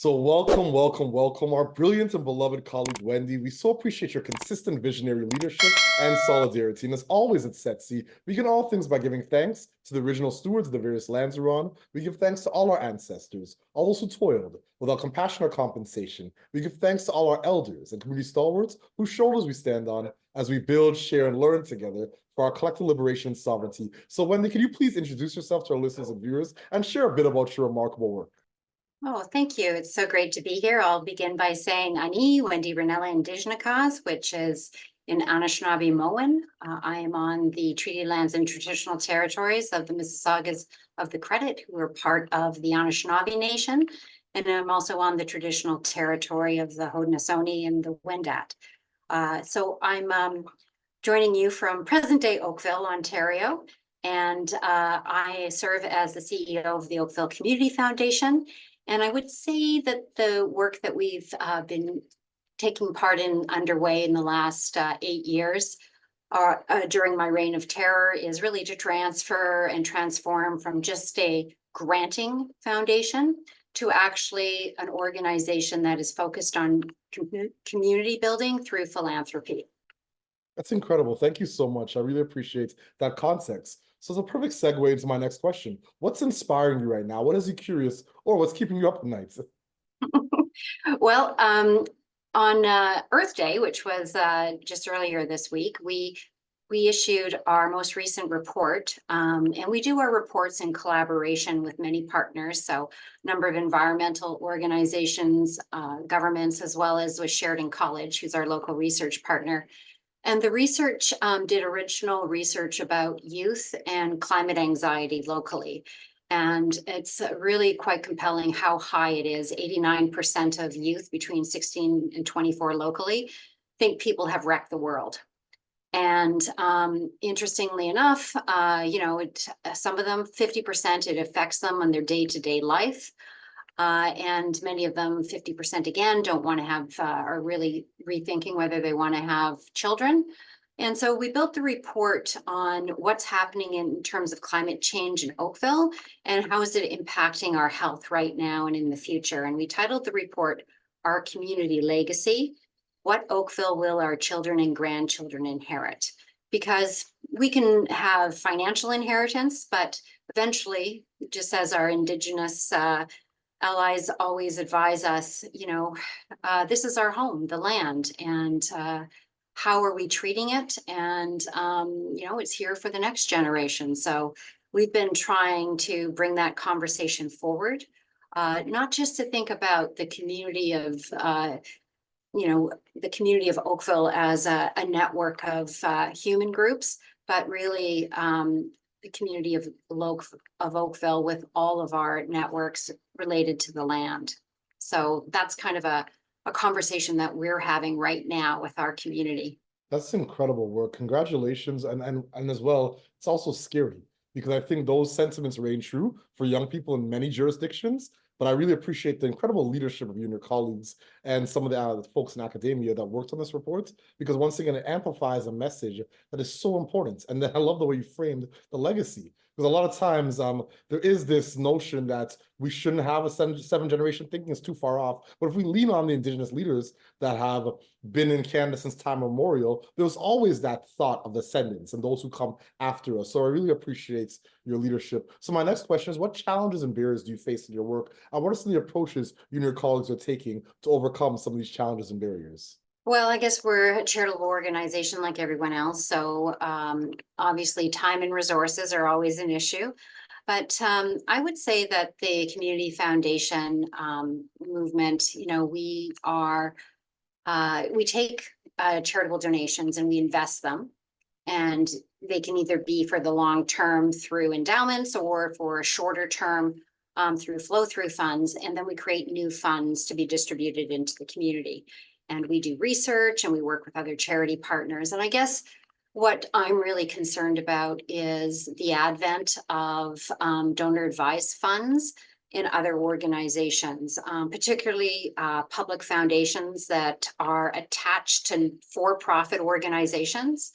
So welcome, our brilliant and beloved colleague, Wendy. We so appreciate your consistent visionary leadership and solidarity. And as always at Setsi, we begin all things by giving thanks to the original stewards of the various lands we're on. We give thanks to all our ancestors, all those who toiled without compassion or compensation. We give thanks to all our elders and community stalwarts whose shoulders we stand on as we build, share, and learn together for our collective liberation and sovereignty. So Wendy, can you please introduce yourself to our listeners and viewers and share a bit about your remarkable work? Oh, thank you. It's so great to be here. I'll begin by saying Ani, Wendy, Rinella, Indigenous, which is in Anishinaabe-Moan. I am on the treaty lands and traditional territories of the Mississaugas of the Credit, who are part of the Anishinaabe Nation. And I'm also on the traditional territory of the Haudenosaunee and the Wendat. So I'm joining you from present-day Oakville, Ontario. And I serve as the CEO of the Oakville Community Foundation. And I would say that the work that we've been taking part in underway in the last 8 years during my reign of terror is really to transfer and transform from just a granting foundation to actually an organization that is focused on community building through philanthropy. That's incredible. Thank you so much. I really appreciate that context. So it's a perfect segue into my next question. What's inspiring you right now? What is you curious or what's keeping you up at night? Well, on Earth Day, which was just earlier this week, we issued our most recent report, and we do our reports in collaboration with many partners, so a number of environmental organizations, governments, as well as with Sheridan College, who's our local research partner. And the research did original research about youth and climate anxiety locally. And it's really quite compelling how high it is. 89% of youth between 16 and 24 locally think people have wrecked the world. And interestingly enough, some of them, 50%, it affects them on their day-to-day life. And many of them, 50% again, don't want to have, are really rethinking whether they want to have children. And so we built the report on what's happening in terms of climate change in Oakville and how is it impacting our health right now and in the future. And we titled the report, Our Community Legacy, What Oakville Will Our Children and Grandchildren Inherit? Because we can have financial inheritance, but eventually, just as our Indigenous allies always advise us, this is our home, the land, and how are we treating it? And, it's here for the next generation. So we've been trying to bring that conversation forward, not just to think about the community of, the community of Oakville as a network of human groups, but really the community of Oakville with all of our networks related to the land. So that's kind of a conversation that we're having right now with our community. That's incredible work. Congratulations. And as well, it's also scary because I think those sentiments reign true for young people in many jurisdictions. But I really appreciate the incredible leadership of you and your colleagues and some of the folks in academia that worked on this report, because once again, it amplifies a message that is so important. And then I love the way you framed the legacy, because a lot of times there is this notion that we shouldn't have a seven generation thinking is too far off. But if we lean on the Indigenous leaders that have been in Canada since time immemorial, there's always that thought of descendants and those who come after us. So I really appreciate your leadership. So my next question is, what challenges and barriers do you face in your work? And what are some of the approaches you and your colleagues are taking to overcome some of these challenges and barriers? Well, I guess we're a charitable organization like everyone else. So obviously time and resources are always an issue. But I would say that the Community Foundation movement, we take charitable donations and we invest them. And they can either be for the long term through endowments or for a shorter term through flow-through funds. And then we create new funds to be distributed into the community. And we do research and we work with other charity partners. And I guess what I'm really concerned about is the advent of donor advised funds in other organizations, particularly public foundations that are attached to for-profit organizations,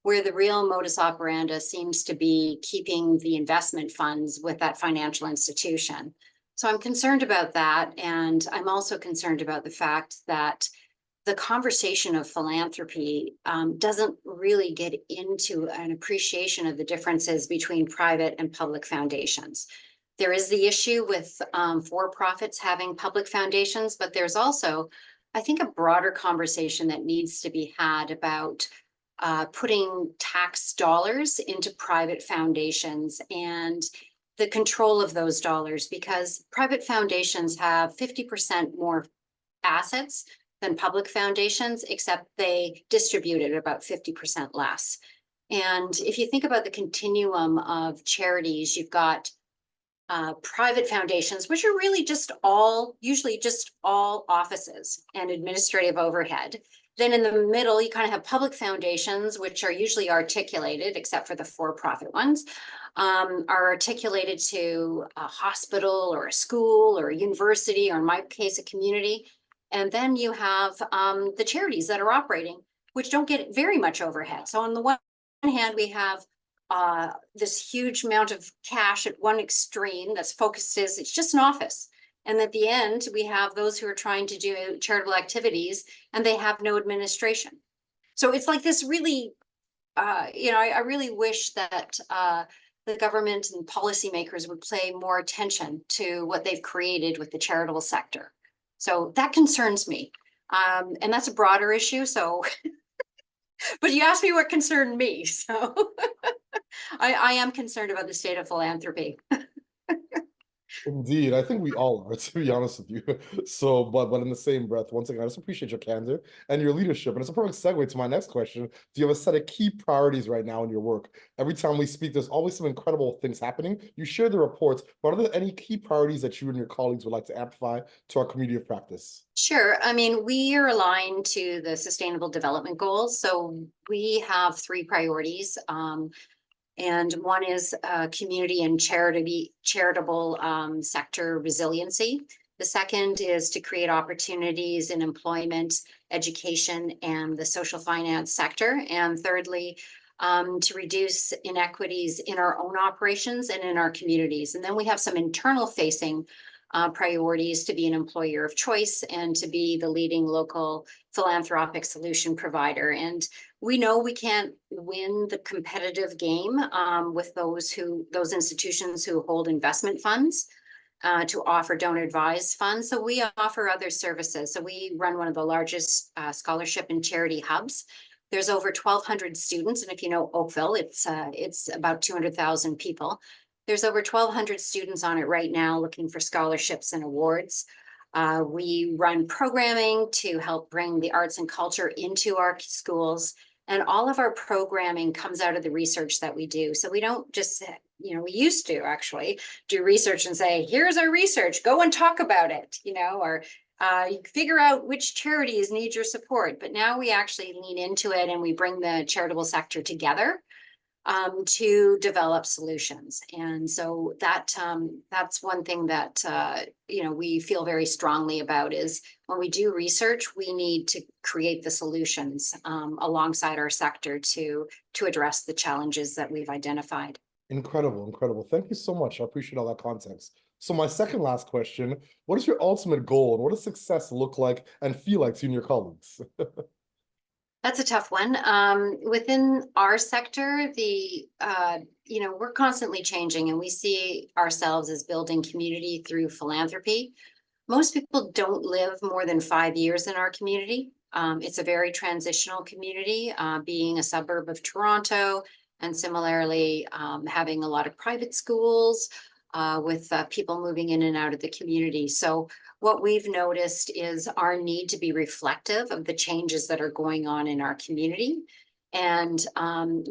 where the real modus operandi seems to be keeping the investment funds with that financial institution. So I'm concerned about that. And I'm also concerned about the fact that the conversation of philanthropy doesn't really get into an appreciation of the differences between private and public foundations. There is the issue with for-profits having public foundations, but there's also, I think, a broader conversation that needs to be had about putting tax dollars into private foundations and the control of those dollars, because private foundations have 50% more assets than public foundations, except they distribute it about 50% less. And if you think about the continuum of charities, you've got private foundations, which are really usually just all offices and administrative overhead. Then in the middle, you kind of have public foundations, which are usually articulated, except for the for-profit ones, are articulated to a hospital or a school or a university, or in my case, a community. And then you have the charities that are operating, which don't get very much overhead. So on the one hand, we have this huge amount of cash at one extreme that's focused is it's just an office. And at the end, we have those who are trying to do charitable activities and they have no administration. So it's like this really, I really wish that the government and policymakers would pay more attention to what they've created with the charitable sector. So that concerns me. And that's a broader issue. So, but you asked me what concerned me. So I am concerned about the state of philanthropy. Indeed, I think we all are, to be honest with you. So, but in the same breath, once again, I just appreciate your candor and your leadership. And it's a perfect segue to my next question. Do you have a set of key priorities right now in your work? Every time we speak, there's always some incredible things happening. You share the reports, but are there any key priorities that you and your colleagues would like to amplify to our community of practice? Sure. I mean, we are aligned to the Sustainable Development Goals. So we have three priorities. And one is community and charitable sector resiliency. The second is to create opportunities in employment, education, and the social finance sector. And thirdly, to reduce inequities in our own operations and in our communities. And then we have some internal facing priorities to be an employer of choice and to be the leading local philanthropic solution provider. And we know we can't win the competitive game with those institutions who hold investment funds to offer donor advised funds. So we offer other services. So we run one of the largest scholarship and charity hubs. There's over 1,200 students, and if you know Oakville, it's about 200,000 people. There's over 1,200 students on it right now looking for scholarships and awards. We run programming to help bring the arts and culture into our schools. And all of our programming comes out of the research that we do. So we don't just, we used to actually do research and say, here's our research, go and talk about it, or figure out which charities need your support. But now we actually lean into it and we bring the charitable sector together to develop solutions. And so that's one thing that we feel very strongly about is when we do research, we need to create the solutions alongside our sector to address the challenges that we've identified. Incredible, incredible. Thank you so much. I appreciate all that context. So my second last question, what is your ultimate goal and what does success look like and feel like to you and your colleagues? That's a tough one. Within our sector, we're constantly changing and we see ourselves as building community through philanthropy. Most people don't live more than 5 years in our community. It's a very transitional community, being a suburb of Toronto, and similarly having a lot of private schools with people moving in and out of the community. So what we've noticed is our need to be reflective of the changes that are going on in our community and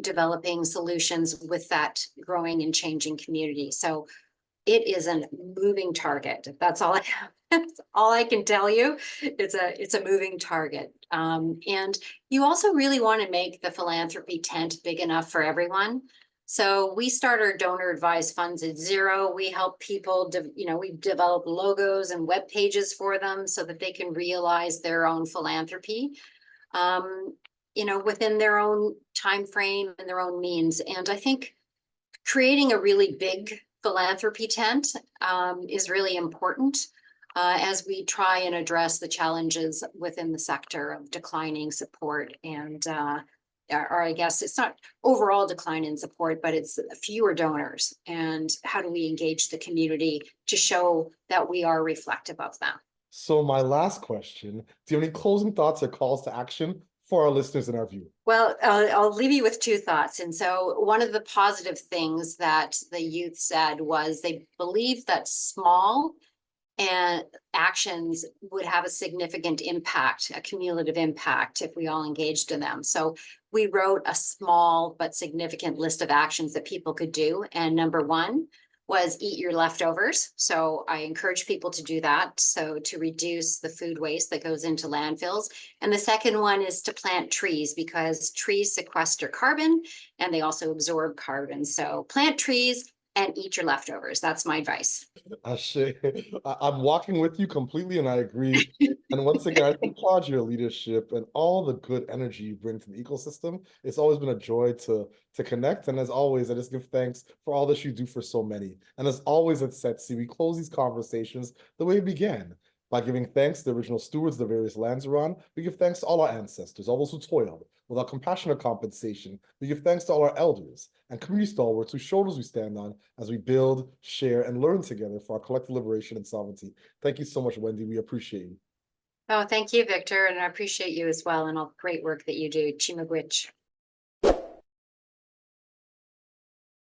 developing solutions with that growing and changing community. So it is a moving target. That's all I have. That's all I can tell you. It's a moving target. And you also really want to make the philanthropy tent big enough for everyone. So we start our donor advised funds at zero. We help people, we develop logos and web pages for them so that they can realize their own philanthropy, within their own time frame and their own means. And I think creating a really big philanthropy tent is really important as we try and address the challenges within the sector of declining support and or I guess it's not overall decline in support, but it's fewer donors. And how do we engage the community to show that we are reflective of them? So my last question, do you have any closing thoughts or calls to action for our listeners and our viewers? Well, I'll leave you with two thoughts. And so one of the positive things that the youth said was they believed that small and actions would have a significant impact, a cumulative impact, if we all engaged in them. So we wrote a small but significant list of actions that people could do. And number one was eat your leftovers. So I encourage people to do that. So to reduce the food waste that goes into landfills. And the second one is to plant trees because trees sequester carbon and they also absorb carbon. So plant trees and eat your leftovers. That's my advice. I'm walking with you completely, and I agree. And once again, I applaud your leadership and all the good energy you bring to the ecosystem. It's always been a joy to connect. And as always, I just give thanks for all that you do for so many. And as always at Setsi, we close these conversations the way we began, by giving thanks to the original stewards of the various lands we're on. We give thanks to all our ancestors, all those who toiled. Without compassionate compensation, we give thanks to all our elders and community stalwarts whose shoulders we stand on as we build, share, and learn together for our collective liberation and sovereignty. Thank you so much, Wendy. We appreciate you. Oh, thank you, Victor. And I appreciate you as well and all the great work that you do. Chimagwich.